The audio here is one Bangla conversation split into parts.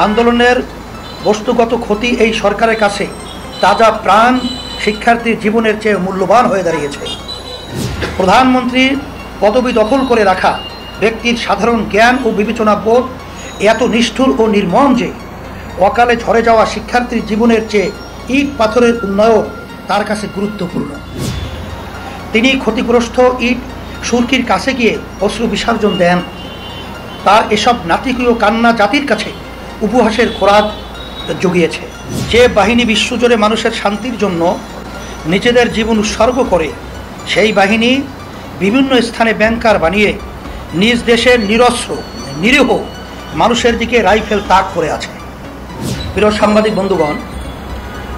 আন্দোলনের বস্তুগত ক্ষতি এই সরকারের কাছে তাজা প্রাণ শিক্ষার্থীর জীবনের চেয়ে মূল্যবান হয়ে দাঁড়িয়েছে। প্রধানমন্ত্রী পদবি দখল করে রাখা ব্যক্তির সাধারণ জ্ঞান ও বিবেচনা বোধ এত নিষ্ঠুর ও নির্মম যে অকালে ঝরে যাওয়া শিক্ষার্থীর জীবনের চেয়ে ইট পাথরের উন্নয়ন তার কাছে গুরুত্বপূর্ণ। তিনি ক্ষতিগ্রস্ত ইট সুরকির কাছে গিয়ে অশ্রু বিসর্জন দেন। তার এসব নাটকীয় কান্না জাতির কাছে উপহাসের খোরাক জুগিয়েছে। যে বাহিনী বিশ্বজুড়ে মানুষের শান্তির জন্য নিজেদের জীবন উৎসর্গ করে, সেই বাহিনী বিভিন্ন স্থানে ব্যাংকার বানিয়ে নিজ দেশের নিরস্ত্র নিরীহ মানুষের দিকে রাইফেল তাক করে আছে। প্রিয় সাংবাদিক বন্ধুগণ,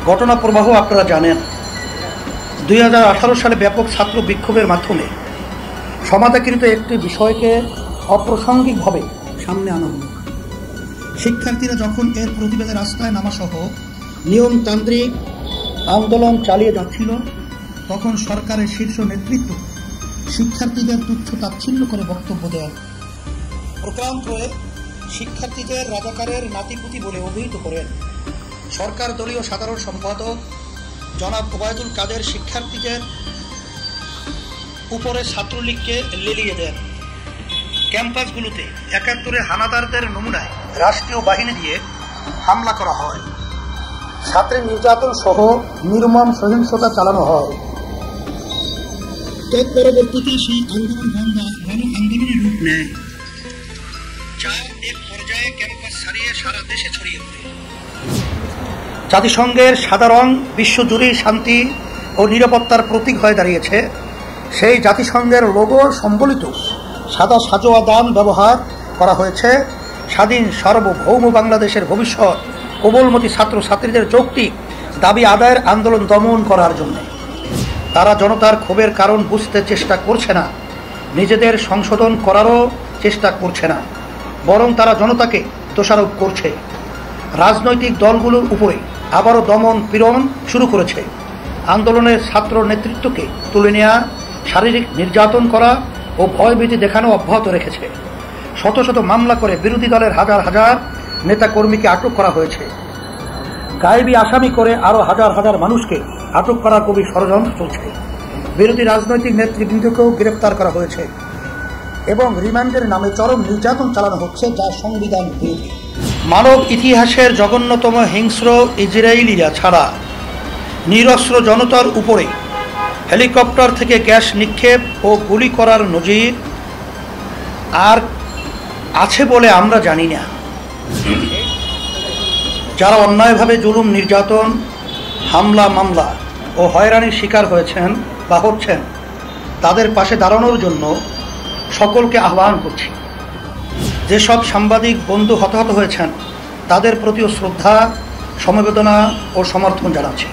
ঘটনা প্রবাহ আপনারা জানেন। 2018 সালে ব্যাপক ছাত্র বিক্ষোভের মাধ্যমে সমাধাকৃত একটি বিষয়কে অপ্রাসঙ্গিকভাবে সামনে আনা হলো। শিক্ষার্থীরা যখন এর প্রতিবাদে রাস্তায় নামাসহ নিয়মতান্ত্রিক আন্দোলন চালিয়ে যাচ্ছিল, তখন সরকারের শীর্ষ নেতৃত্ব শিক্ষার্থীদের তুচ্ছ তাচ্ছিল্য করে বক্তব্য দেন। প্রক্রান্ত হয়ে শিক্ষার্থীদের রাজাকারের নাতিপুতি বলে অভিহিত করেন। সরকার দলীয় সাধারণ সম্পাদক জনাব ওবায়দুল কাদের শিক্ষার্থীদের উপরে ছাত্রলীগকে লেলিয়ে দেন। ক্যাম্পাসগুলোতে 71 হানাদারদের নমুনায় রাষ্ট্রীয় বাহিনী দিয়ে হামলা করা হয়। ছাত্রী নির্যাতন সহ নির্মম সহিংসতা চালানো হয়। তৎপরবর্তীতে সেই আন্দোলন আন্দোলনের রূপ নেয়, যা এক পর্যায়ে ক্যাম্পাস ছাড়িয়ে সারা দেশে ছড়িয়ে পড়ে। জাতিসংঘের সাদা রং বিশ্বজুড়ে শান্তি ও নিরাপত্তার প্রতীক হয়ে দাঁড়িয়েছে। সেই জাতিসংঘের লোগো সম্বলিত সাদা সাজোয়া দান ব্যবহার করা হয়েছে স্বাধীন সার্বভৌম বাংলাদেশের ভবিষ্যৎ কোমলমতি ছাত্রছাত্রীদের যৌক্তিক দাবি আদায়ের আন্দোলন দমন করার জন্য। তারা জনতার ক্ষোভের কারণ বুঝতে চেষ্টা করছে না, নিজেদের সংশোধন করারও চেষ্টা করছে না, বরং তারা জনতাকে দোষারোপ করছে। রাজনৈতিক দলগুলোর উপরে আবারও দমন পীড়ন শুরু করেছে। আন্দোলনের ছাত্র নেতৃত্বকে তুলে নেওয়া, শারীরিক নির্যাতন করা ও ভয়ভীতি দেখানো অব্যাহত রেখেছে। শত শত মামলা করে বিরোধী দলের হাজার হাজার নেতাকর্মীকে আটক করা হয়েছে। গায়েবী আসামি করে আরও হাজার হাজার মানুষকে আটক করার গভীর ষড়যন্ত্র চলছে। বিরোধী রাজনৈতিক নেতৃবৃন্দকেও গ্রেপ্তার করা হয়েছে এবং রিমান্ডের নামে চরম নির্যাতন চালানো হচ্ছে, যা সংবিধান বিরোধী। মানব ইতিহাসের জঘন্যতম হিংস্র ইসরায়েলিরা ছাড়া নিরস্ত্র জনতার উপরে হেলিকপ্টার থেকে গ্যাস নিক্ষেপ ও গুলি করার নজির আর আছে বলে আমরা জানি না। যারা অন্যায়ভাবে জুলুম, নির্যাতন, হামলা, মামলা ও হয়রানির শিকার হয়েছেন বা হচ্ছেন, তাদের পাশে দাঁড়ানোর জন্য সকলকে আহ্বান করছি। যেসব সাংবাদিক বন্ধু হতাহত হয়েছেন, তাদের প্রতিও শ্রদ্ধা, সমবেদনা ও সমর্থন জানাচ্ছি।